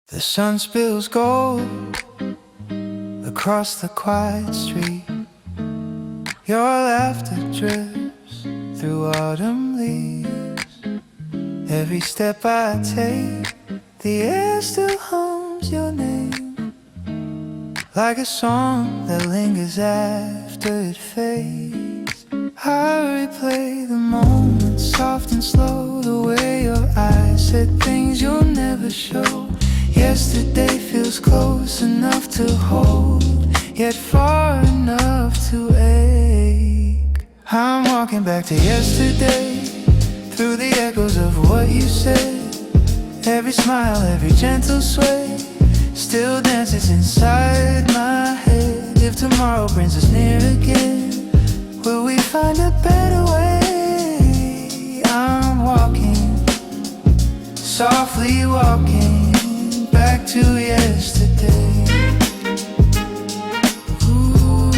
The sun spills gold across the quiet street. Your laughter drifts through autumn leaves. Every step I take, the air still hums your name, like a song that lingers after it fades. I replay the moment, soft and slow, the way your eyes said things you'll never show. Yesterday feels close enough to hold, yet far enough to ache. I'm walking back to yesterday, through the echoes of what you said. Every smile, every gentle sway still dances inside my head. If tomorrow brings us near again, will we find a better way? I'm walking, softly walking back to yesterday. Ooh.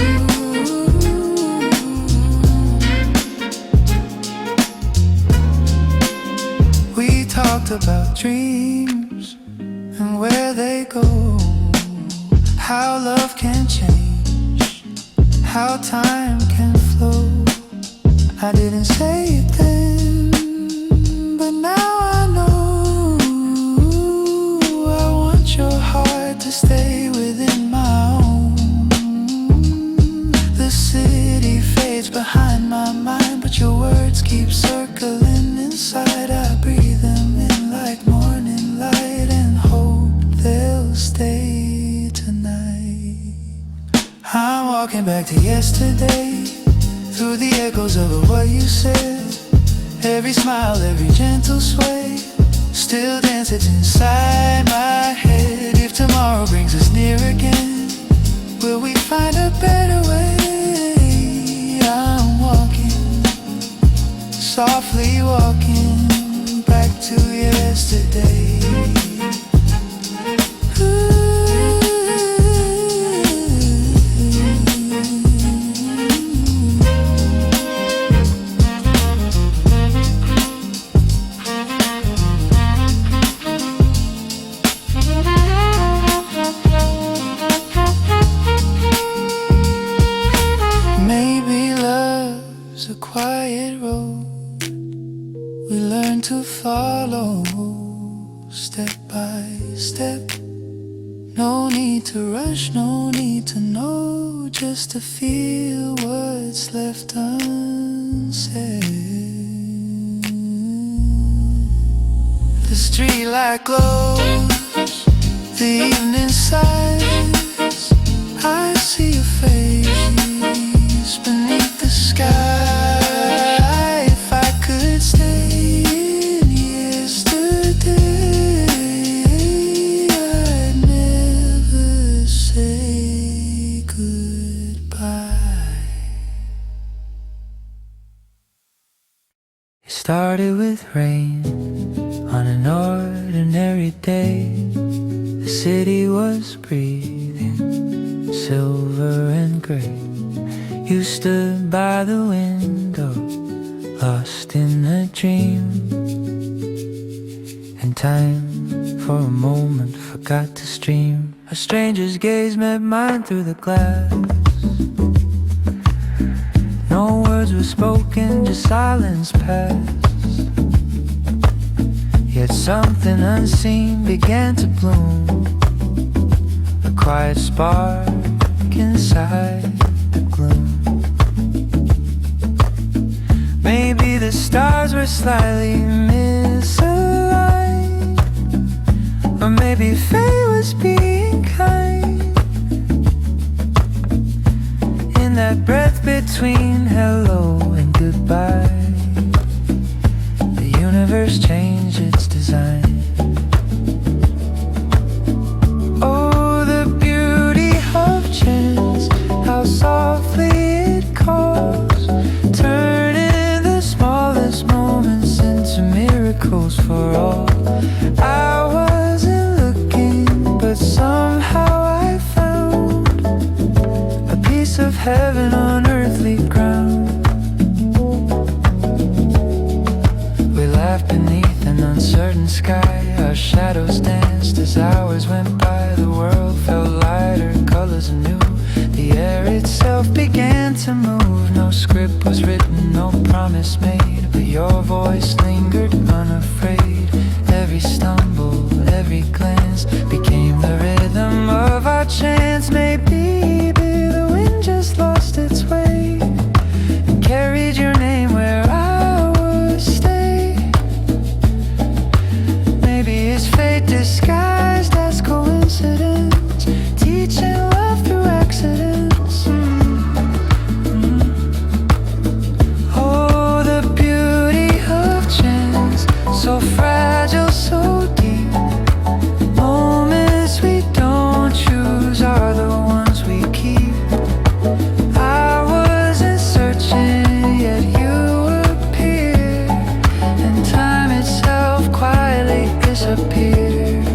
We talked about dreams and where they go, how love can change, how time can flow. I didn't say it then, but now I know. I want your heart to stay within my own. The city fades behind my mind, but your words keep circling inside. I breathe them in like morning light and hope they'll stay tonight. I'm walking back to yesterday, through the echoes of what you said. Every smile, every gentle sway still dances inside my head. If tomorrow brings us near again, will we find a better way? I'm walking, softly walking back to yesterday. Maybe love's a quiet road we learn to follow step by step. No need to rush, no need to know, just to feel what's left unsaid. The streetlight glows, the evening sighs. I see your face beneath the sky. If I could stay in yesterday, I'd never say goodbye. It started with rain on an ordinary day. The city was breathing silver and gray. You stood by the window, lost in a dream, and time for a moment forgot to stream. A stranger's gaze met mine through the glass. No words were spoken, just silence passed. Yet something unseen began to bloom, a quiet spark inside the gloom. Maybe the stars were slightly misaligned, or maybe fate was being kind. In that breath between hello and goodbye, the universe changed its design. Oh, the beauty of chance, how softly it calls, turning the smallest moments into miracles for all. I wasn't looking, but somehow I found a piece of heaven on earthly ground. We laughed beneath an uncertain sky, our shadows danced as As hours went by, the world felt lighter, colors anew. The air itself began to move. No script was written, no promise made, but your voice lingered unafraid. Every stumble, every glance became the rhythm of our chance. Maybe the wind just lost its way and carried your name where I would stay. Maybe it's fate disguised as coincidence, teaching love through accidents. Oh, the beauty of chance, so fragile, so deep. Moments we don't choose are the ones we keep. I wasn't searching, yet you appeared, and time itself quietly disappeared.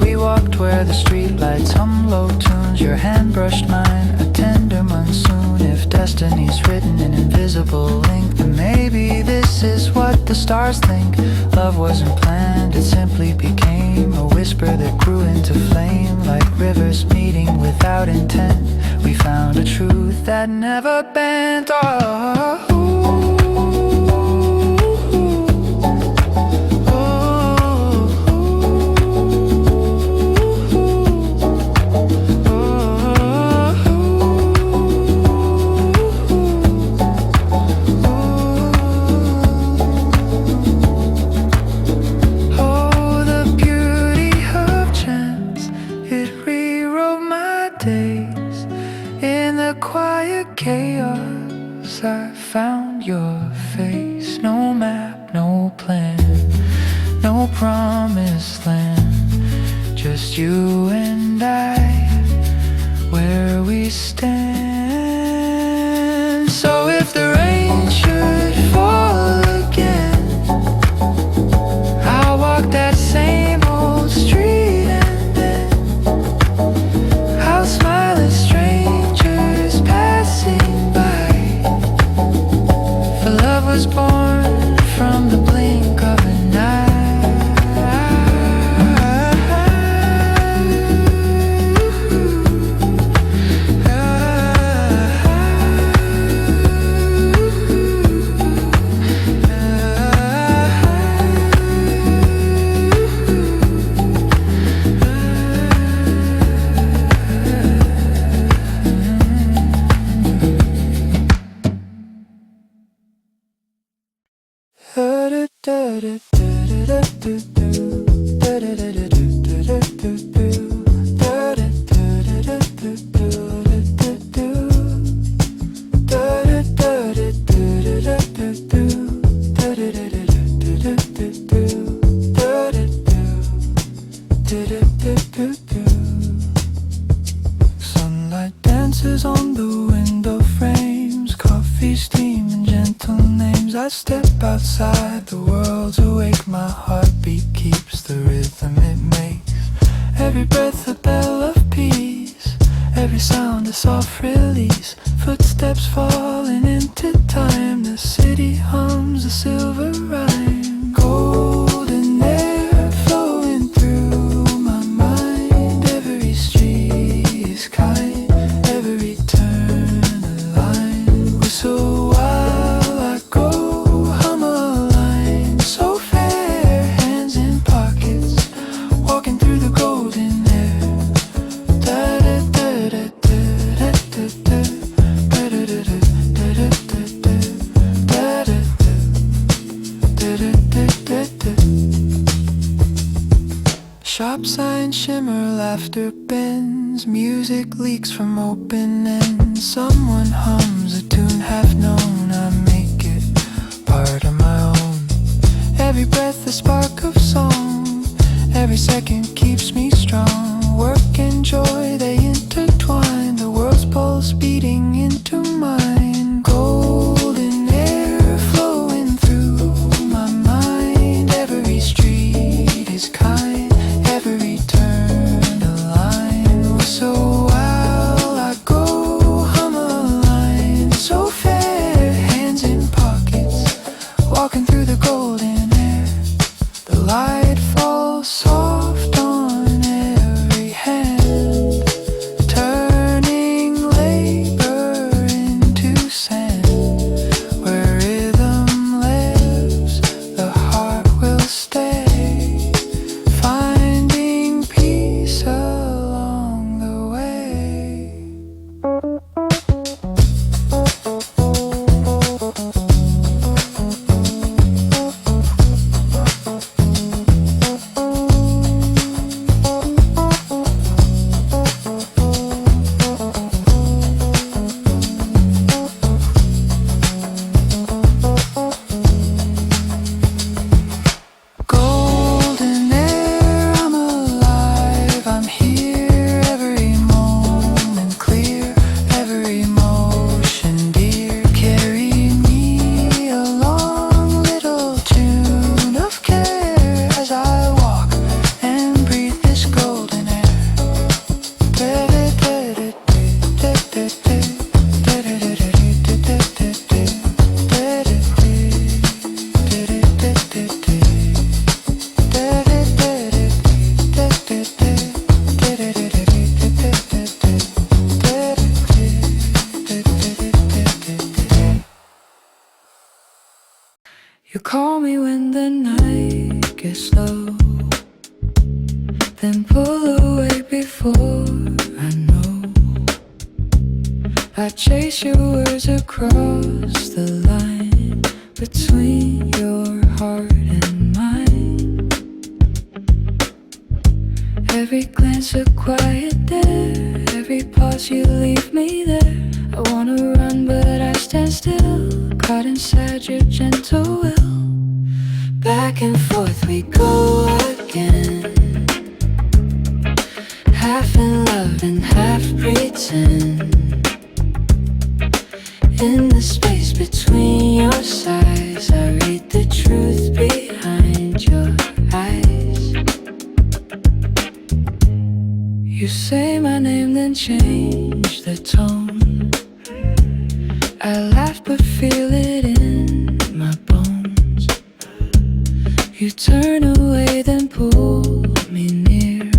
We walked where the streetlights hum low tunes. Your hand brushed mine, a tender monsoon. If destiny's written in invisible ink, then maybe this is what the stars think. Love wasn't planned, it simply became a whisper that grew into flame. Like rivers meeting without intent, we found a truth that never bent. Oh, chaos, I found your face. No map, no plan, no promised land, just you and I, where we stand. So if the rain should fall again, I'll walk that same old street, and then I'll smile at strangers passing by. For love was born from the blink of an eye. Sunlight dances on the window frames, coffee steam and gentle names. I step outside, the world's awake, my heartbeat keeps the rhythm it makes. Every breath a bell of peace, every sound a soft release. Footsteps falling into time, the city hums a silver rhyme. Golden air flowing through my mind. Every street is kind, every turn a line. Whistle while I go, hum a line. So fair, hands in pockets, walking through the golden air. Da da da da da da da da. Shop signs shimmer, laughter bends, music leaks from open ends. Someone hums a tune half known, I make it part of my own. Every breath a spark of song, every second keeps me strong. Work and joy, they intertwine, the world's pulse beating into mine. Golden air flowing through my mind. Every street is kind, every turn a line. So while I go, hum a line. So fair, hands in pockets, walking through the golden air. The light chase your words across the line between your heart and mine. Every glance a quiet dare, every pause you leave me there. I wanna run but I stand still, caught inside your gentle will. Back and forth we go again, half in love and half pretend. In the space between your sighs, I read the truth behind your eyes. You say my name then change the tone. I laugh but feel it in my bones. You turn away then pull me near,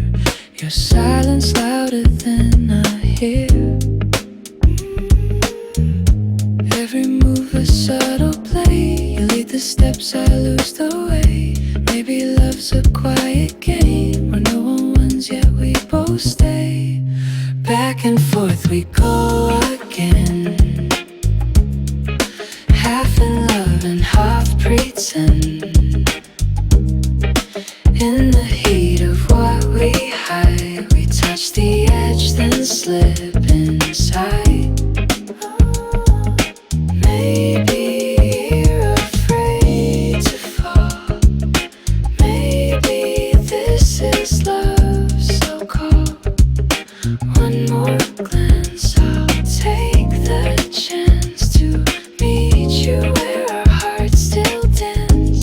your silence louder than I hear. Every move a subtle play, you lead the steps, I lose the way. Maybe love's a quiet game where no one wins yet we both stay. Back and forth we go again, half in love and half pretend. In the heat of what we hide, we touch the edge then slip inside. Maybe you're afraid to fall, maybe this is love so cold. One more glance, I'll take the chance to meet you where our hearts still dance.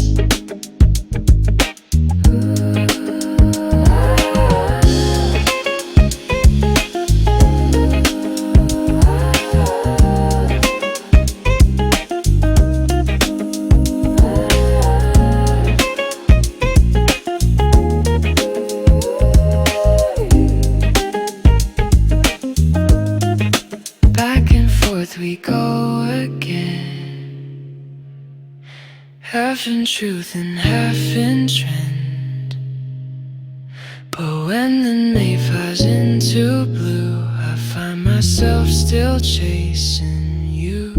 Back and forth we go again, half in truth and half in trend. But when the night flies into blue, I find myself still chasing you.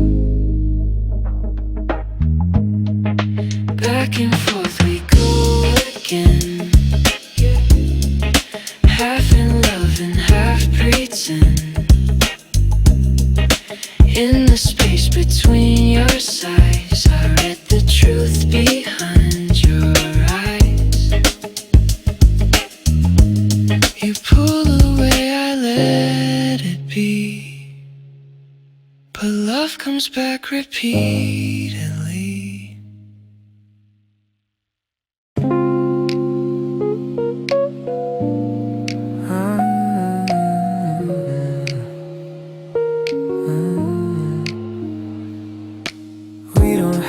Back and forth we go again, half in love and half pretend. In the space between your sighs, I read the truth behind your eyes. You pulled away, I let it be, but love comes back repeatedly.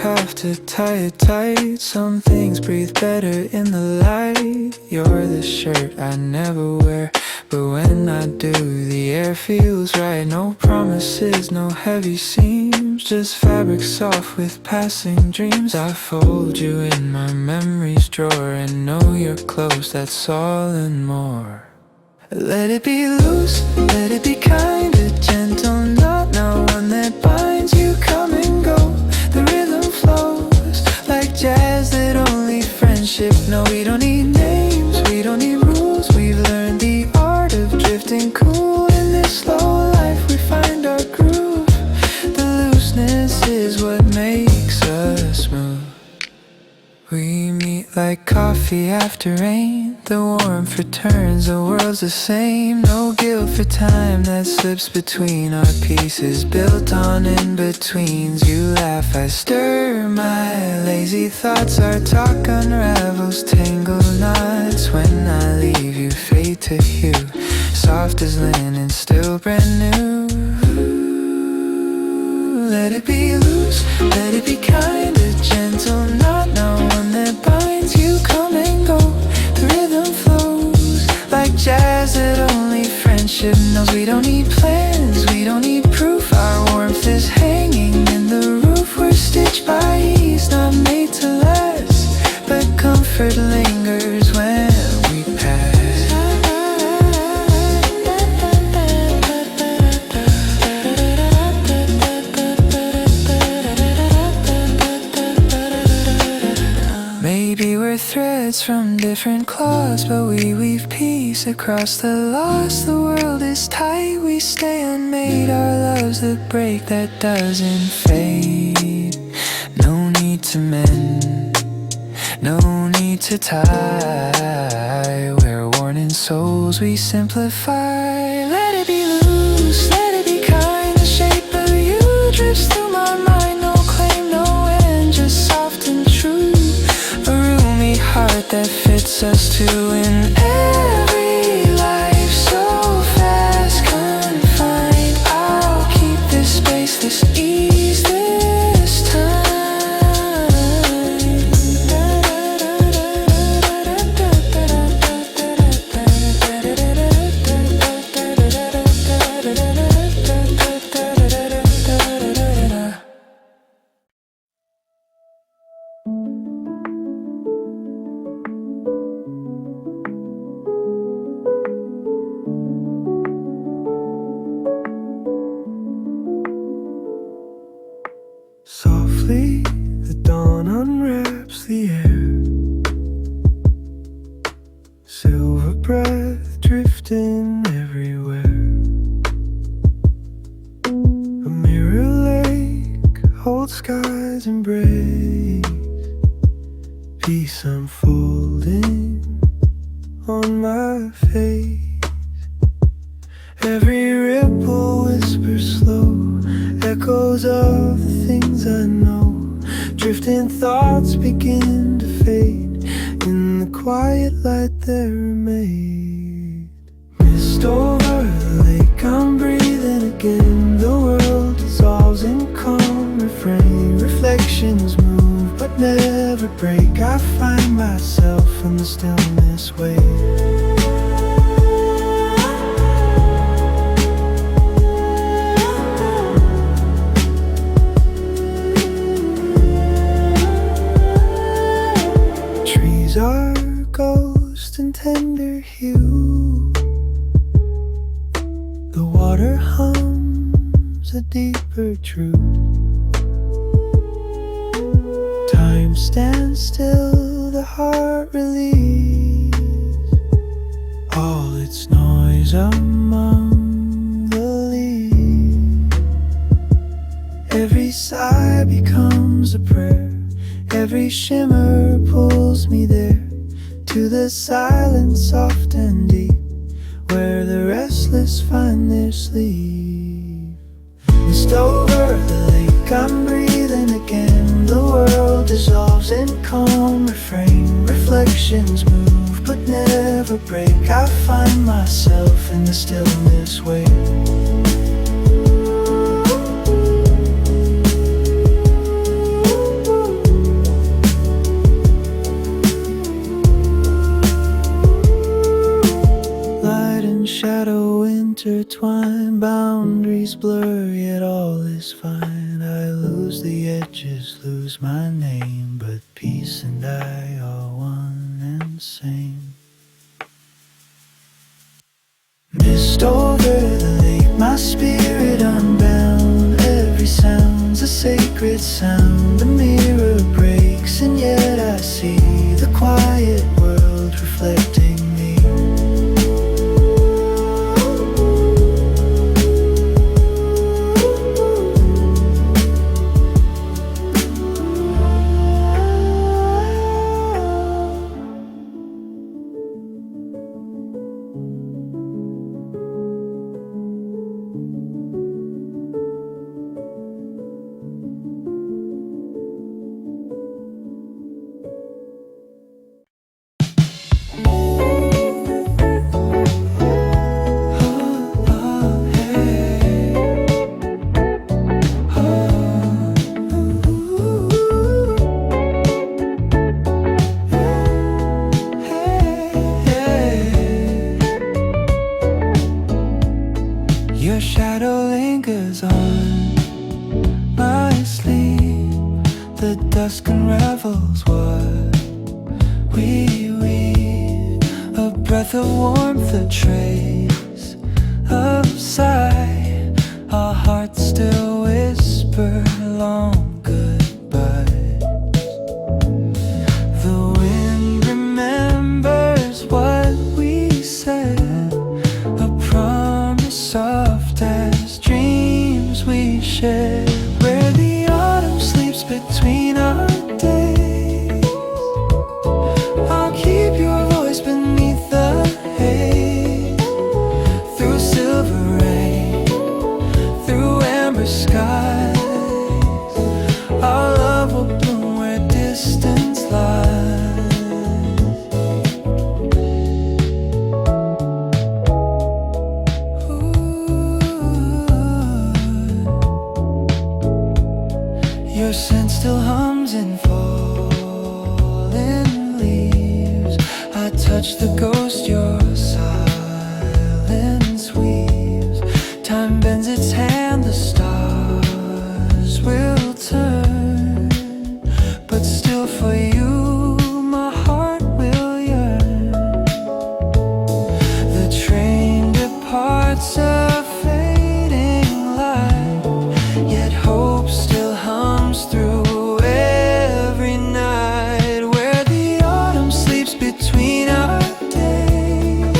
Have to tie it tight. Some things breathe better in the light. You're the shirt I never wear, but when I do, the air feels right. No promises, no heavy seams, just fabric soft with passing dreams. I fold you in my memories drawer and know you're close, that's all and more. Let it be loose, let it be kind, a gentle knot, not one that binds you. Come and go, the rhythm flows like jazz that only friendship knows. We don't need names, we don't need rules. We've learned the art of drifting cool. In this slow life we find our groove. The looseness is what makes us move. We meet like coffee after rain, the warmth returns, the world's the same. No guilt for time that slips between our pieces, built on in-betweens. You laugh, I stir my lazy thoughts, our talk unravels tangled knots. When I leave you fade to hue, soft as linen, still brand new. Let it be loose, let it be kind, a gentle knot, not one that binds you. Come and go, the rhythm flows like jazz that only friendship knows. We don't need plans, we don't need proof. Our warmth is hanging in the roof. We're stitched by ease, not made to last, but comfort lingers when we pass. from different cloths, but we weave peace across the lost. The world is tight, we stay unmade. Our love's a break that doesn't fade. No need to mend, no need to tie. We're worn in souls, we simplify. Let it be loose, let it be kind. The shape of you drifts through my mind. No claim, no end, just soft and true. A roomy heart that fits us two in every life. So fast, confined. I'll keep this space, this ease, this time. Softly, the dawn unwraps the air. Silver breath drifting everywhere. A mirror lake holds skies embrace. Peace unfolding on my face. Every ripple whispers slow, echoes of the things I know. Drifting thoughts begin to fade. In the quiet light there remain. Mist over the lake, I'm breathing again. The world dissolves in calm refrain. Reflections move but never break. I find myself in the stillness wait. Are ghost and tender hue. The water hums a deeper truth. Time stands still, the heart relieves all its noise among the leaves. Every sigh becomes a prayer. Every shimmer pulls me there, to the silence soft and deep, where the restless find their sleep. Mist over the lake, I'm breathing again. The world dissolves in calm refrain. Reflections move but never break. I find myself in the stillness wait. Shadow intertwine, boundaries blur, yet all is fine. I lose the edges, lose my name, but peace and I are one and same. Mist over the lake, my spirit unbound. Every sound's a sacred sound. The mirror breaks and yet I see the quiet world reflecting me. Your shadow lingers on my sleeve. The dusk unravels what we weave. A breath of warmth, a trace of sight. Our hearts still whisper long goodbyes. The wind remembers touch the ghost, your silence weaves. Time bends its hand, the stars will turn, but still for you my heart will yearn. The train departs a fading light, yet hope still hums through every night. Where the autumn sleeps between our days,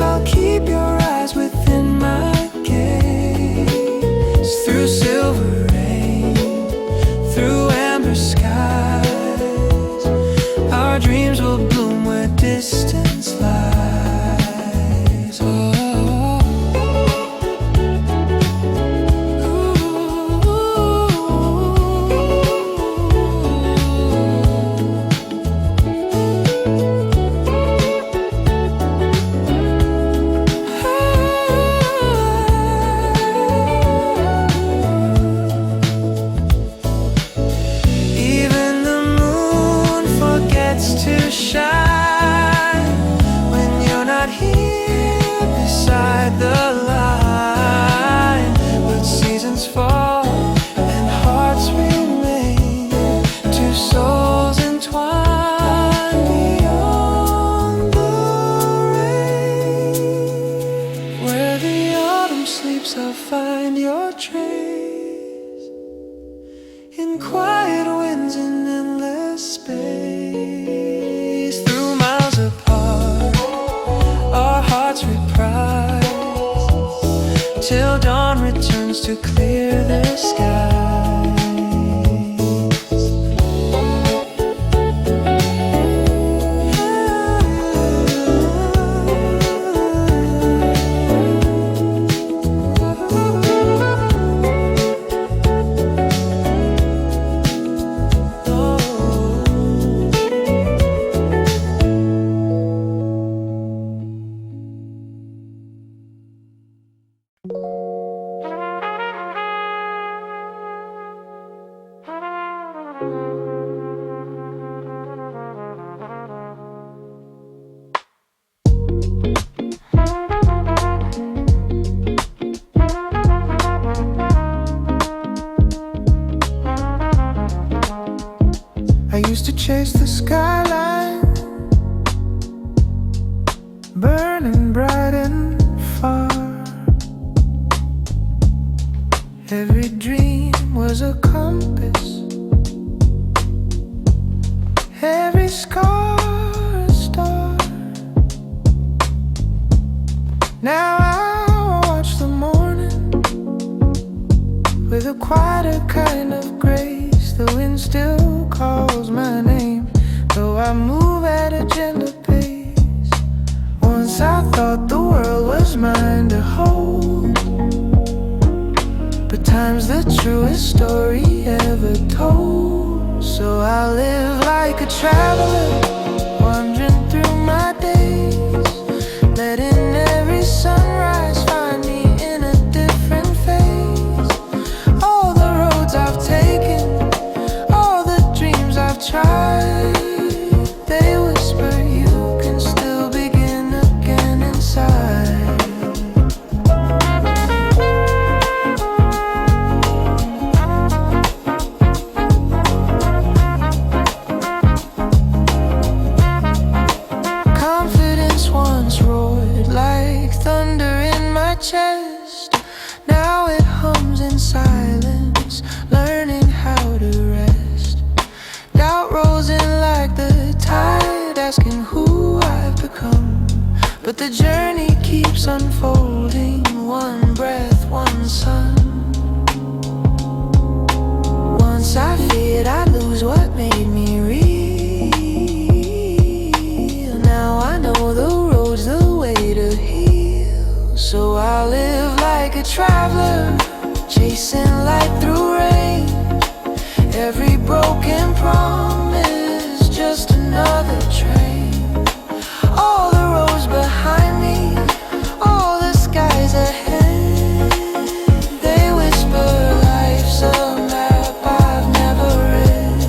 I'll keep your eyes within my gaze. Through silver rain, through amber skies, our dreams will bloom where distance lies. Oh. Even the moon forgets to shine when you're not here beside the line. But seasons fall and hearts remain, two souls entwined beyond the rain. Where the autumn sleeps, I'll find your trace in quiet winds and endless space. Through miles apart, our hearts reprise, till dawn returns to clear their skies. I used to chase the skyline, burning bright and far. Every dream was a compass, every scar a star. Now I watch the morning with a quieter kind of grace. The wind still calls my name, though I move at a gentler pace. Once I thought the world was mine to hold, but time's the truest story ever told. So I live like a traveler, wandering through my days, letting every sunrise find me in a different phase. All the roads I've taken, all the dreams I've tried, they whisper you can still begin again inside. Confidence once roared like thunder in my chest. Now it hums in silence, learning how to rest. Doubt rolls in like the tide, asking who I've become. But the journey keeps unfolding, one breath, one sun. Once I feared I'd lose what made me real. Now I know the road's the way to heal. So I live like a traveler, chasing light through rain. Every broken promise, just another train. All the roads behind me, all the skies ahead, they whisper life's a map I've never read.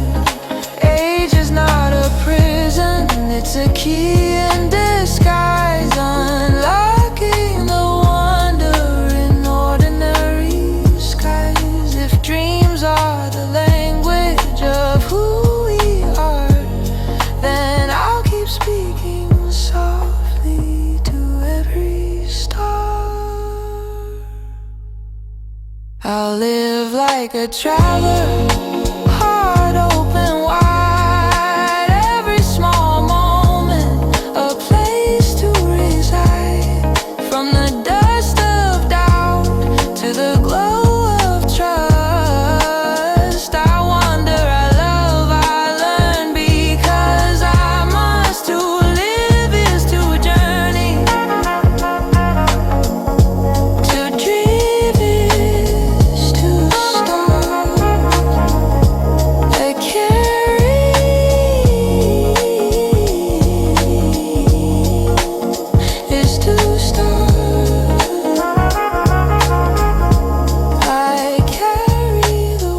Age is not a prison, it's It's a key in disguise, unlocking the wonder in ordinary skies. If dreams are the language of who we are, then I'll keep speaking softly to every star. I'll live like a traveler, heart open wide. Every small moment, a place to reside. From the dust of doubt to the glow of trust, I wander, I love, I learn, because I must. To live is to journey, to dream is to start. I carry is to start. I carry the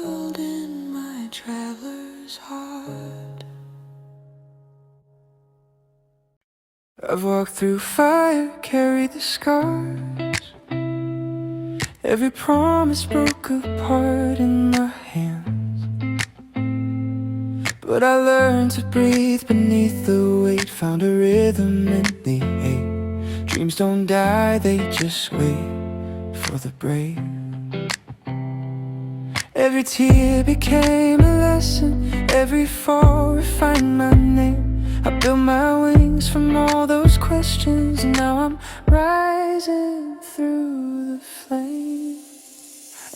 world in my traveler's heart. I've walked through fire, carried the scars. Every promise broke apart in my hands, but I learned to breathe beneath the weight. Found a rhythm in the ache. Dreams don't die, they just wait for the brave. Every tear became a lesson, every fall refined my name. I built my wings from all those questions, and now I'm rising through the flame.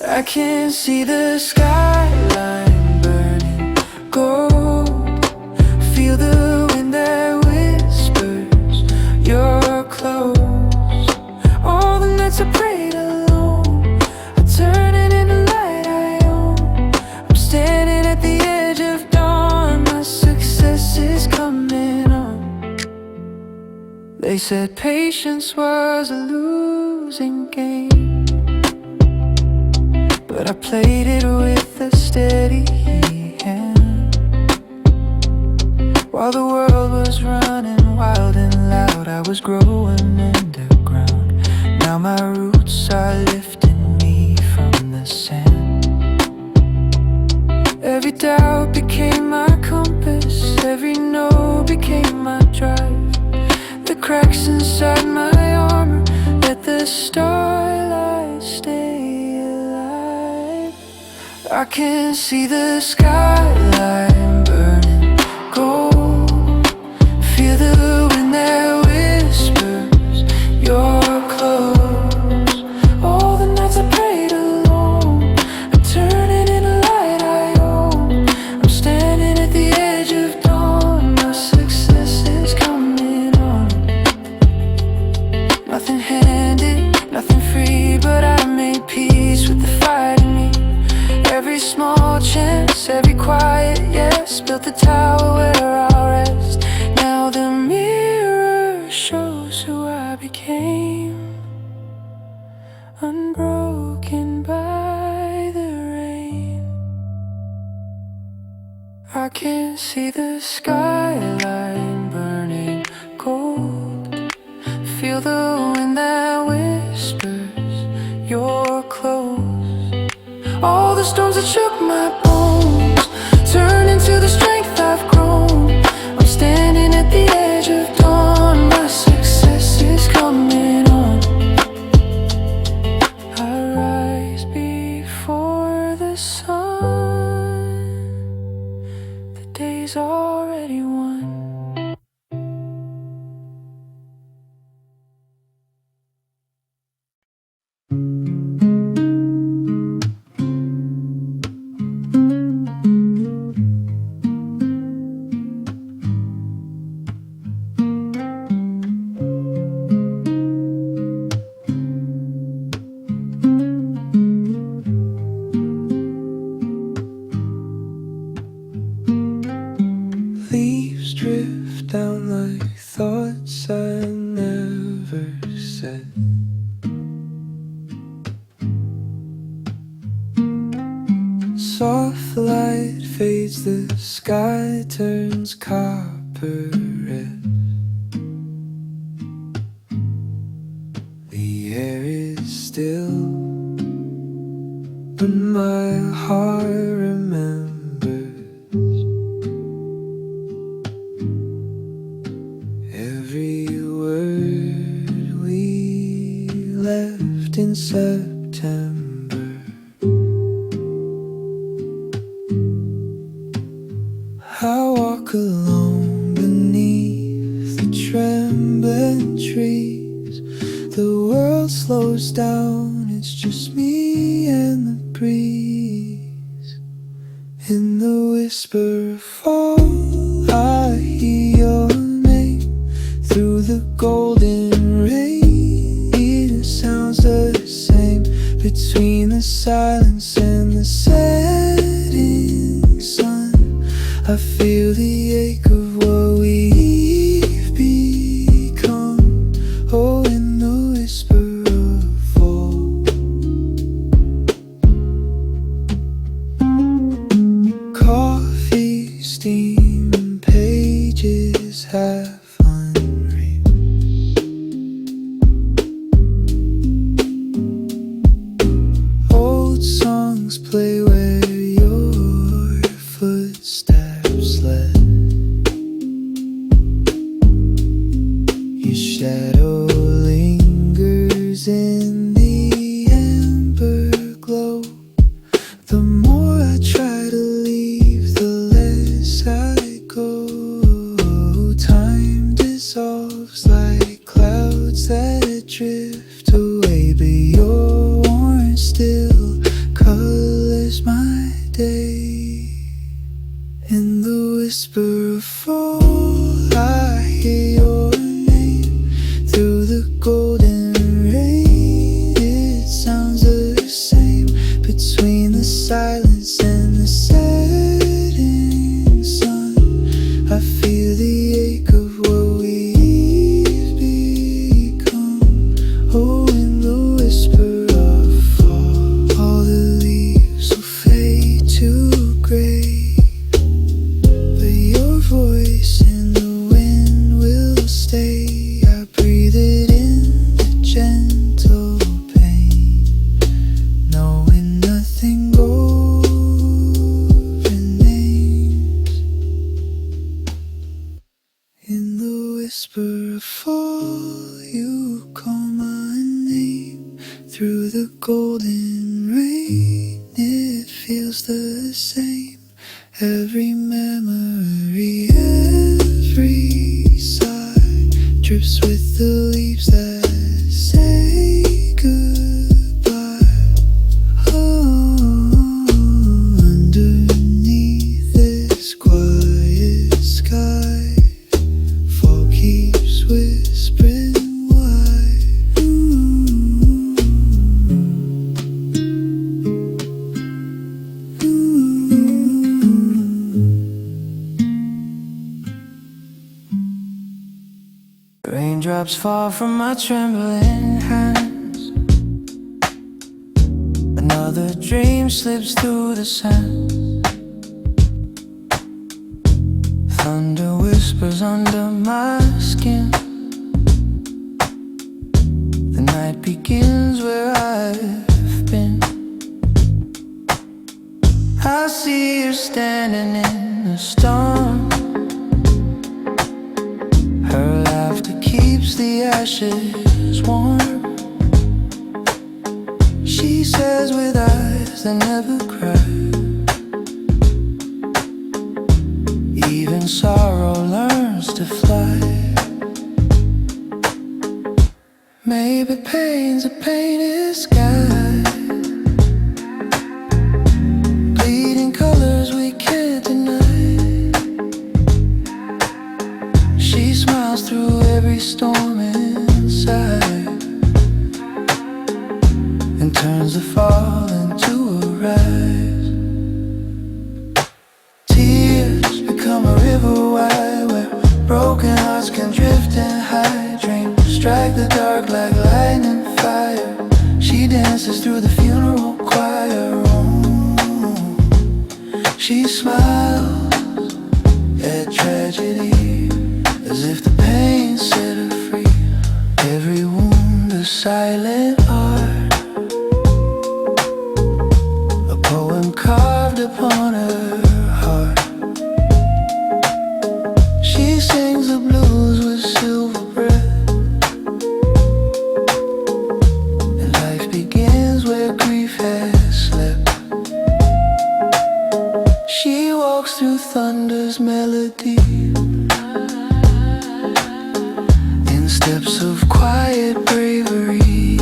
I can see the skyline burning gold, feel the wind that whispers you're close. All the nights I prayed alone are turning into light I own. I'm standing at the edge of dawn, my success is coming on. They said patience was a losing game, but I played it with a steady hand. While the world was running wild and loud, I was growing underground. Now my roots are lifting me from the sand. Every doubt became my compass, every no became my drive. The cracks inside my armor let the starlight stay alive. I can see the skyline burning gold, feel the wind that whispers you're close. All the nights I prayed alone are turning into light I own. I'm standing at the edge of dawn, my success is coming on. Nothing handed, nothing free, but I made peace with the fight in me. Every small chance, every quiet yes, built the tower where I'll rest. Now the mirror shows who I became, unbroken by the rain. I can see the skyline burning gold, feel the wind that whispers you're close. All the storms that shook my bones turn into the strength I've grown. I'm standing at the edge of dawn, my success is coming on. I rise before the sun, the day's already won. Leaves drift sky turns copper red. The air is still, but my heart remembers every word we left in September. I walk alone beneath the trembling trees. The world slows down, it's just me and the breeze. In the whisper of fall, I hear your name. Through the golden rain, it sounds the same. Between the silence and the setting sun, I feel the ache of what we've become. Oh, in the whisper of fall. Coffee, steam, and pages half unread. Old songs play where your footsteps led. Your shadow lingers in the amber glow. The more I try to leave, the less I go. Time dissolves like clouds that drift away, but your warmth still colors my day. In the whisper of fall, I hear your name. Through the golden rain, it sounds the same. Between the silence and the setting sun, I feel the ache of what we've become. Oh, in the whisper of fall, all the leaves will fade to gray, but your voice in the wind will stay. I breathe it in the gentle pain, knowing nothing remains. In the whisper of fall, you call my name. Through the golden rain, it feels the same. Every memory, every sigh drips with the leaves that say goodbye. Oh, underneath this quiet sky, fall keeps whispering why. Raindrops fall from my trembling hands. Another dream slips through the sand. Thunder whispers under my skin. The night begins where I've been. I see her standing in the storm. Her laughter keeps the ashes warm. She says with eyes that never cry, even sorrow learns to fly. Maybe pain's a painted sky, bleeding colors we can't deny. She smiles through every storm inside, and turns the fall into a rise. Tears become a river wide, where broken hearts can drift and hide. Dreams strike the dark like lightning fire. She dances through the funeral choir. Oh, she smiles melody, in steps of quiet bravery.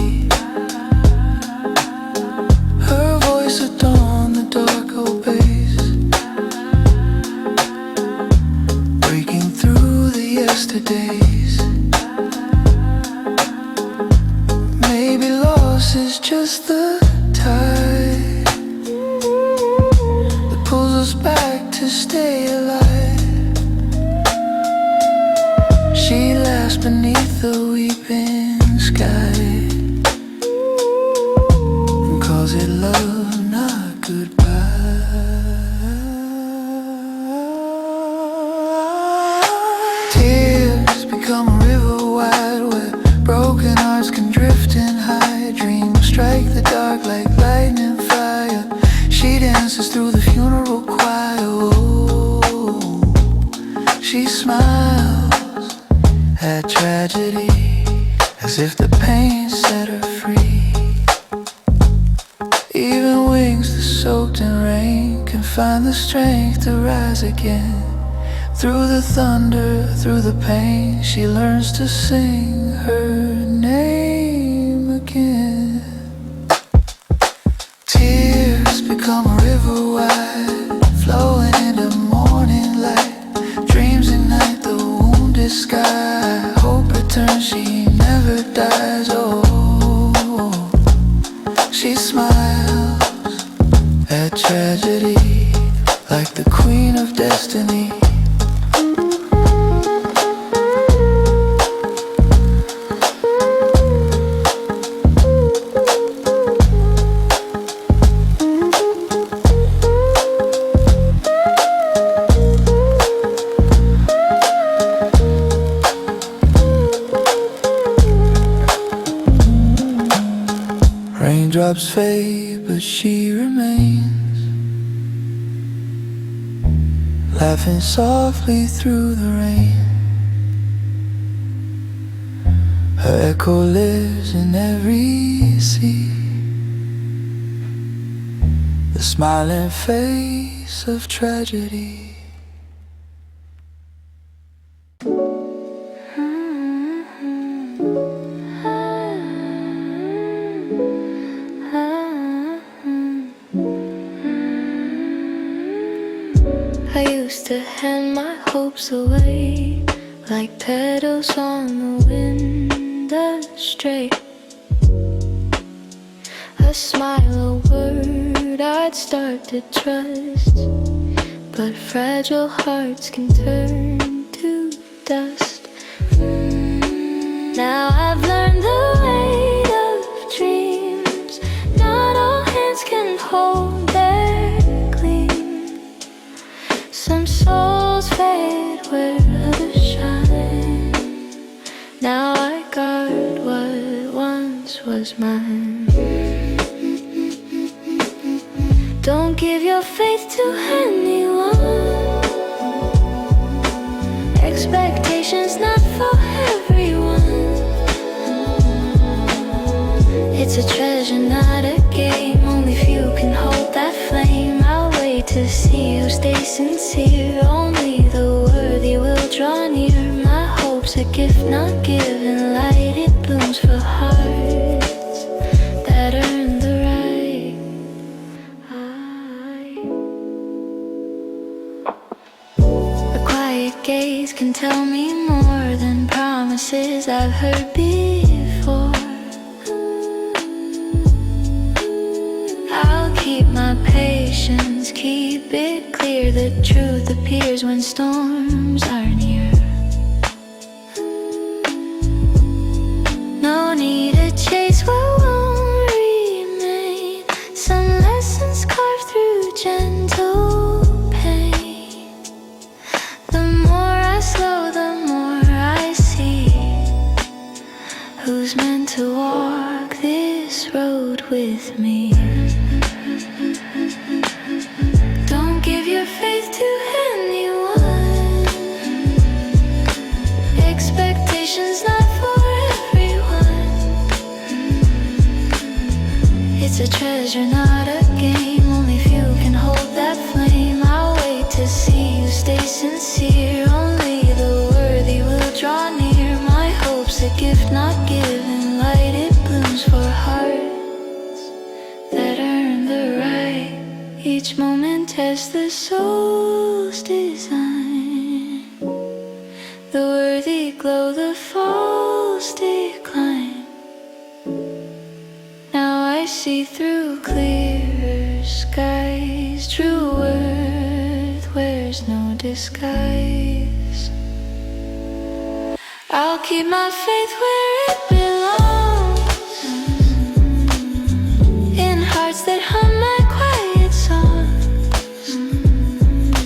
Her voice at dawn, the dark obeys, breaking through the yesterdays. Maybe loss is just the tide that pulls us back to stay alive. She laughs beneath the weeping sky and calls it love, not goodbye. Tears become a river wide where broken hearts can drift and hide. Dreams strike the dark like lightning fire. She dances through the funeral choir. Oh, she smiles at tragedy as if the pain set her free. Even wings that soaked in rain can find the strength to rise again. Through the thunder, through the pain, she learns to sing her name again. Tears become a river wide, flowing into morning light. Dreams ignite the wounded sky. Hope returns, she never dies. Oh, she smiles at tragedy like the queen of destiny. Raindrops fade, but she remains, laughing softly through the rain. Her echo lives in every sea, the smiling face of tragedy. I used to hand my hopes away like petals on the wind astray. A smile, a word I'd start to trust, but fragile hearts can turn to dust. Now I've learned the weight of dreams. Not all hands can hold their gleam. Some souls fade where others shine. Now I guard what once was mine. Don't give your faith to anyone. Expectations not for everyone. It's a treasure, not a game. Only few can hold that flame. I'll wait to see who stays sincere. Only the worthy will draw near. My hope's a gift not given. Light, it blooms for hearts that earn the right. A quiet gaze can tell me more than promises I've heard before. I'll keep my patience, keep it clear. The truth appears when storms are near. No need to chase what won't remain. Some lessons carved through gentle pain. The more I slow, the more I see who's meant to walk this road with me. Don't give your faith to anyone. Expectations not for everyone. It's a treasure, not a game. Only few can hold that flame. I'll wait to see you stay sincere. as the soul's design. The worthy glow, the false decline. Now I see through clear skies. True worth wears no disguise. I'll keep my faith where it belongs, in hearts that hum my quiet songs.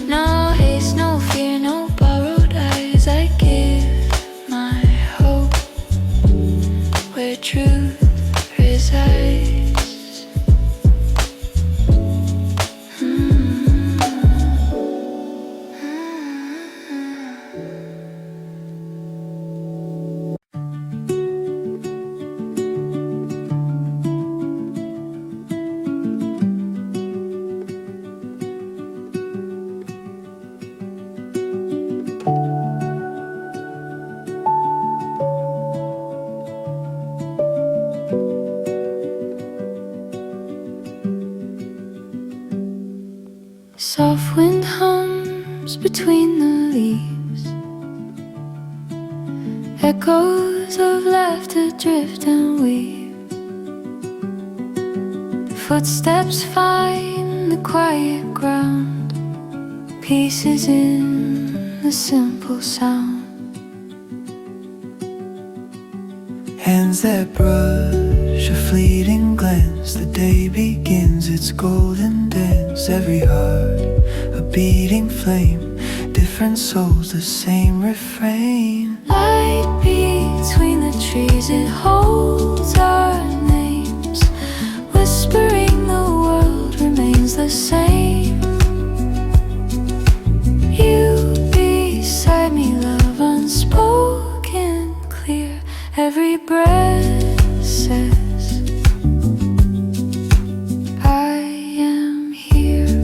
No haste, no fear, no borrowed eyes. I give my hope where truth resides. Soft wind hums between the leaves. Echoes of laughter drift and weave. Footsteps find the quiet ground. Peace is in the simple sound. Hands that brush, a fleeting glance. The day begins its golden dance. Every heart, a beating flame. Different souls, the same refrain. Light between the trees, it holds our names. Whispering, the world remains the same. You beside me, love unspoken, clear. Every breath says I am here.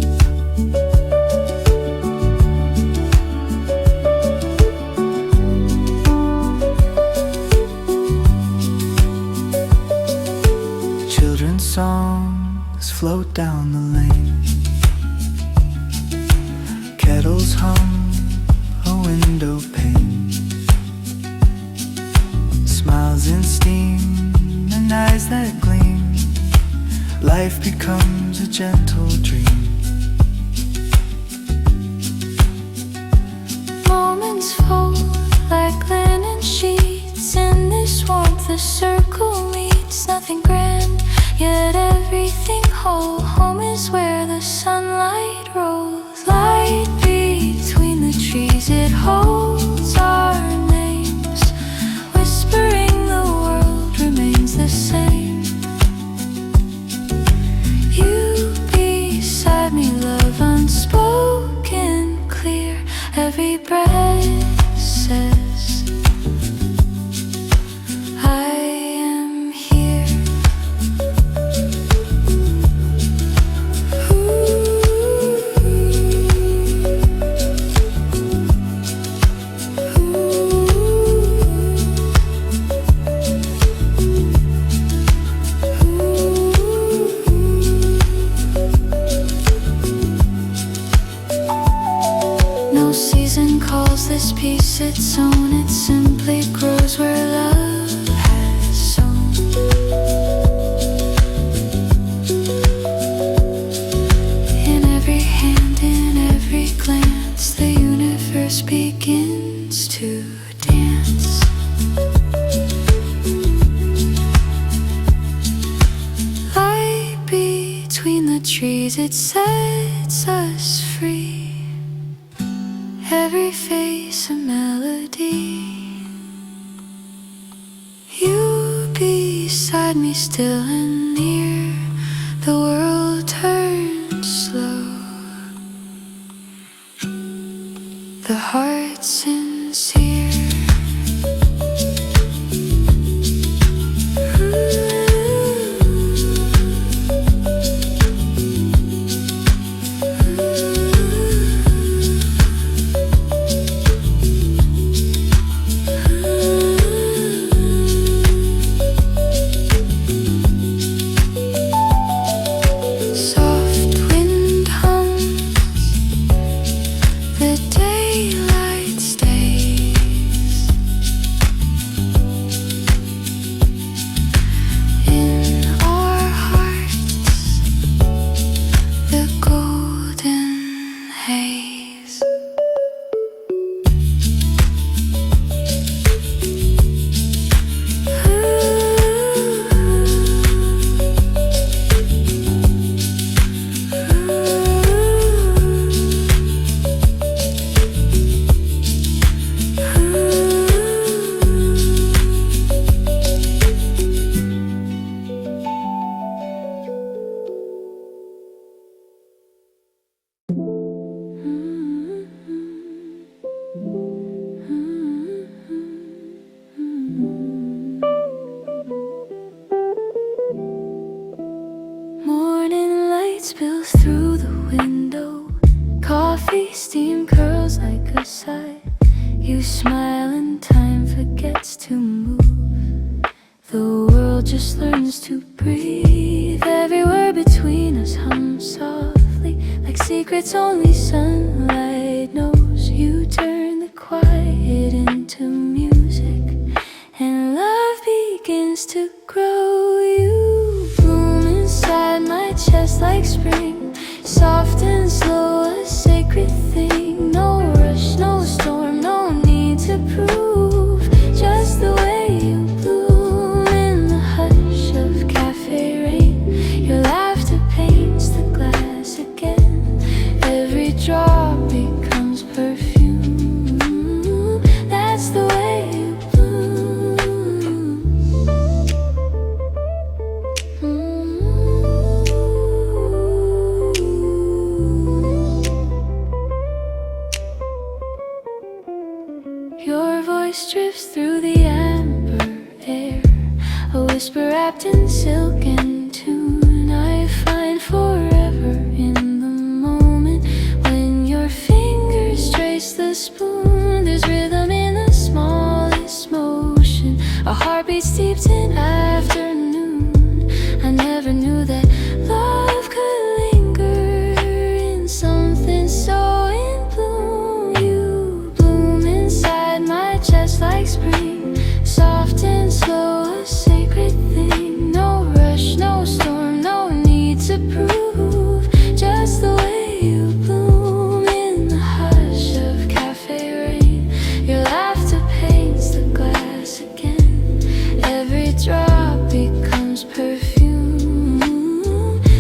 Children's songs float down the lane. Kettles hum a window pane. Smiles and steam and eyes that gleam. Life becomes a gentle dream. Moments fold like linen sheets. In this warmth the circle meets. Nothing grand, yet everything whole. Home is where the sunlight rolls. Light between the trees, it holds our names. Whispering, the world remains the same. You beside me, love unspoken, clear. Every breath says I am here. No season calls this piece its own. It simply grows where love has sown. In every hand, in every glance, the universe begins to dance. Light between the trees, it sets us free. Every face a melody. You beside me, still and near. The world turns slow. The heart sincere. Soft wind hum smile and time forgets to move. The world just learns to breathe. Every word between us hums softly, like secrets only sunlight knows. You turn the quiet into music, and love begins to grow. You bloom inside my chest like spring, soft and slow, a sacred thing. No rush, no storm, no need to prove. Just the way you bloom in the hush of cafe rain. Your laughter paints the glass again. Every drop becomes perfume. That's the way you bloom. Your voice drifts through the amber air, a whisper wrapped in silk and tune. I find forever in the moment when your fingers trace the spoon. There's rhythm in the smallest motion, our heartbeat steeped in afternoon. I never knew that love could linger in something so in bloom. You bloom inside my chest like spring, soft and slow, a sacred thing. No rush, no storm, no need to prove. Just the way you bloom in the hush of cafe rain. Your laughter paints the glass again. Every drop becomes perfume.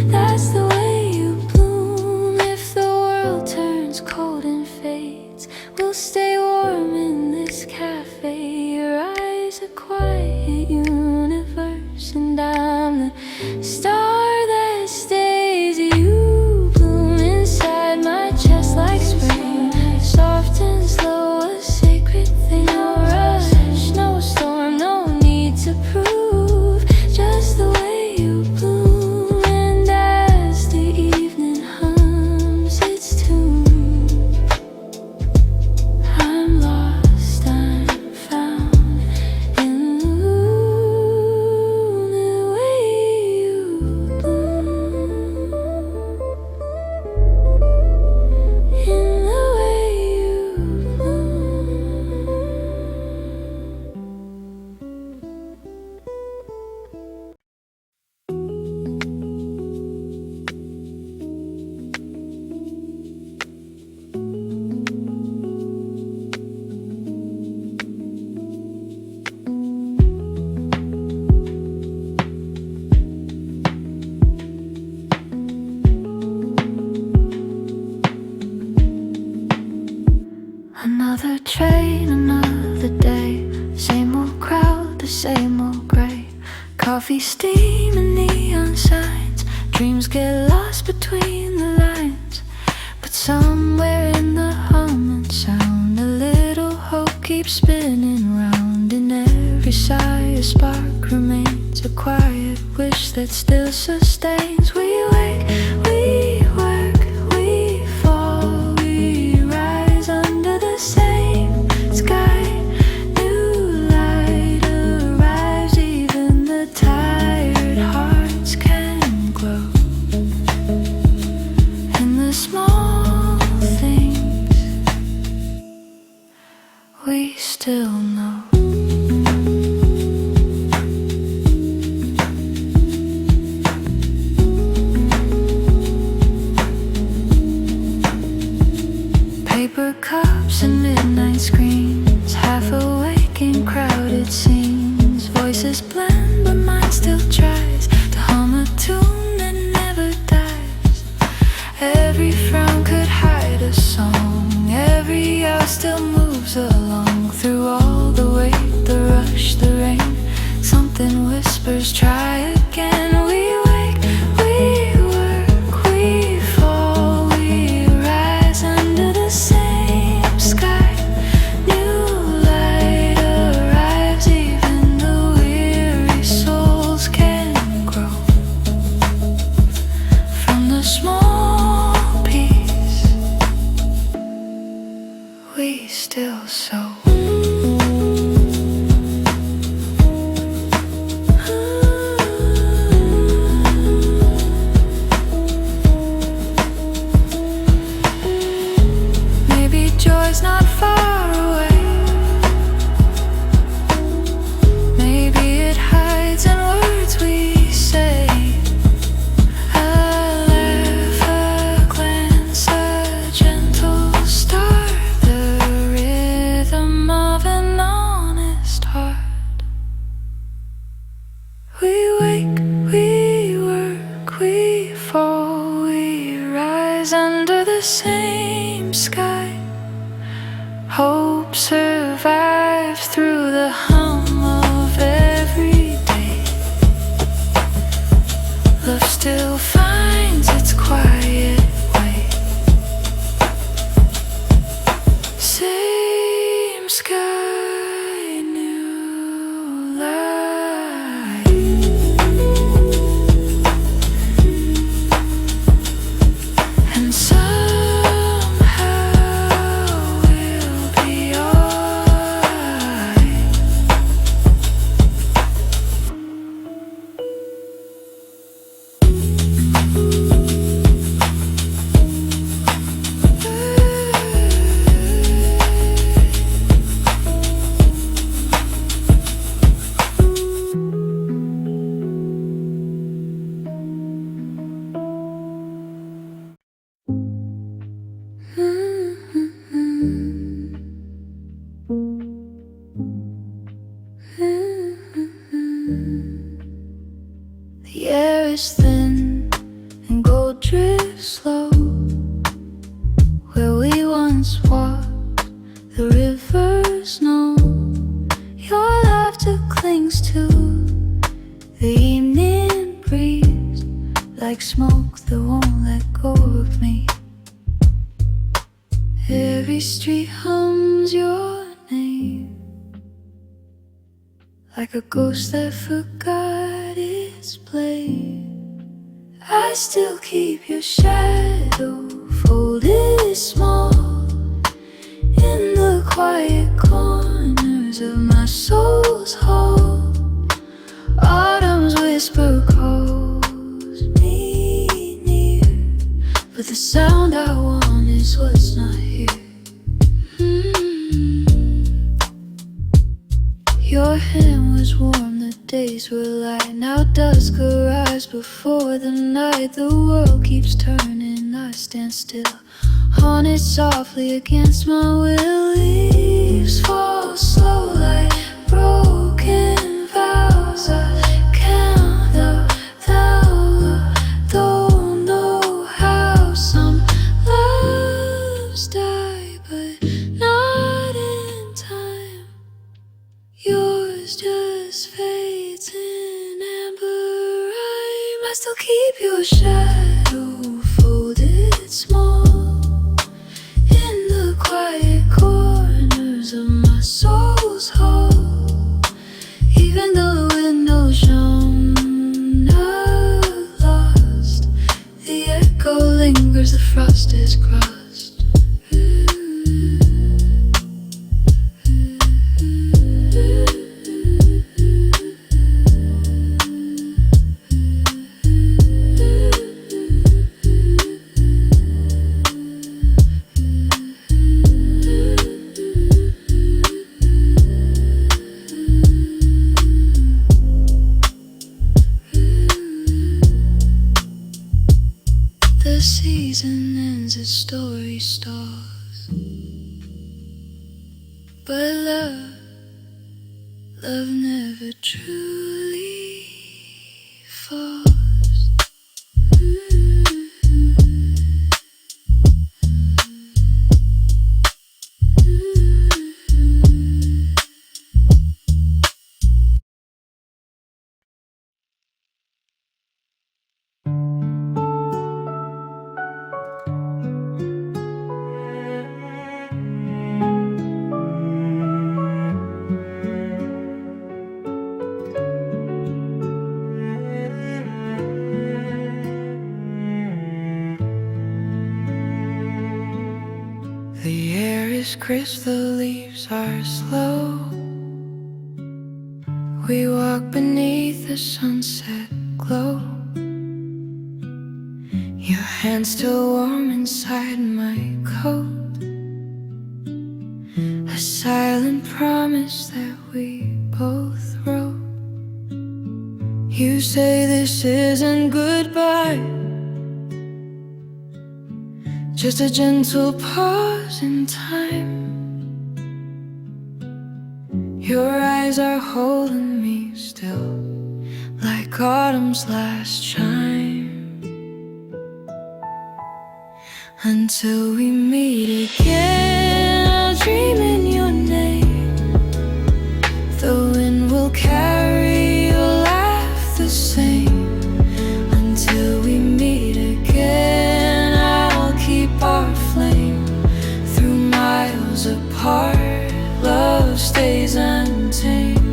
That's the way you bloom. If the world turns cold and fades, we'll stay warm in this cafe. Your eyes a quiet universe, and I'm the star that stays. You bloom inside my chest like spring, soft and slow, a sacred thing. No rush, no storm, no need to prove. Just the way you bloom. And as the evening hums its tune, I'm lost, I'm found in the way you bloom. In the way you bloom. Another train, another day. Same old crowd, the same old gray. Coffee, steam, and neon signs. Dreams get lost between the lines, but somewhere in the hum and sound, a little hope keeps spinning round. In every sigh, a spark remains, a quiet wish that still sustains. We wake, we work, we fall, we rise under the same sky. New light arrives, even the tired hearts can glow. In the small things we still know. Paper cups and midnight screens, half awake in crowded scenes. Voices blend, but mine still tries to hum a tune that never dies. Every frown could hide a song, every hour still moves along. Through all the weight, the rush, the rain, something whispers, try again. We wake, we work, we fall, we rise under the same sky. New light arrives, even the weary souls can grow. From the small piece we still sow. survive through the hum of every day. Love still finds its quiet way. Same sky, new light. And somehow we'll be alright. The air is thin and gold drifts slow. Where we once walked, the rivers know. Your laughter clings to the evening breeze, like smoke that won't let go of me. Every street hums your name, like a ghost that forgot its place. I still keep your shadow folded small in the quiet corners of my soul's hall. Autumn's whisper calls me near, but the sound I want is what's not here. Your hand was warm, the days were light. Now dusk arrives before the night. The world keeps turning, I stand still, haunted softly against my will. Leaves fall slow like broken vows. I count the don't know how. Some loves die, but not in time. Yours just fades in amber rhyme. I still keep your shadow folded small in the quiet corners of my soul's hall. Even though the windows shone, not lost. The echo lingers, the frost is crossed. The season ends, the story stalls, but love never truly falls. The air is crisp, the leaves are slow. We walk beneath the sunset glow. Your hand still warm inside my coat, a silent promise that we both wrote. You say this isn't goodbye, just a gentle pause in time. Your eyes are holding me still, like autumn's last chime. Until we meet again, I'll dream in your name. heart, love stays untamed.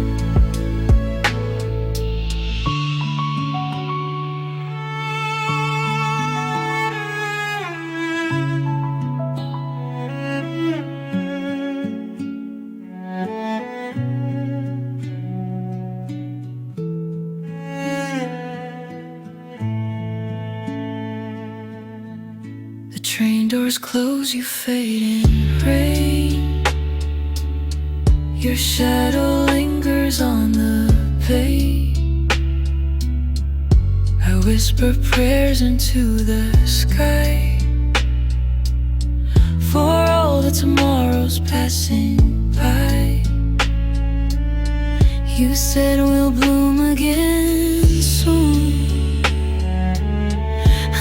Train doors close, you fade in rain. Your shadow lingers on the pane. I whisper prayers into the sky for all the tomorrows passing by. You said we'll bloom again soon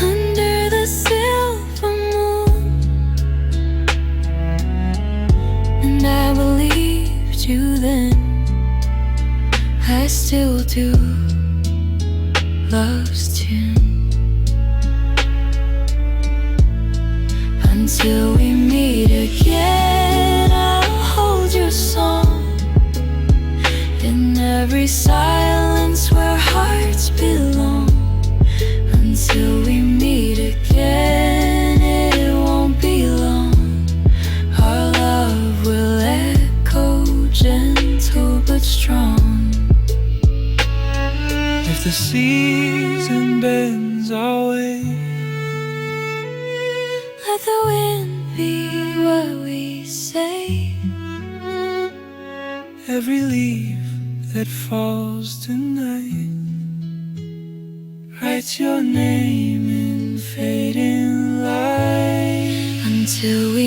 under the silver moon, and I believed you then. I still do. Love's tune until we meet again. I'll hold your song in every silence where hearts belong. Until we meet again, it won't be long. Our love will echo, gentle but strong. If the season bends our way, let the wind be what we say. Every leaf that falls tonight writes your name in fading light. Until we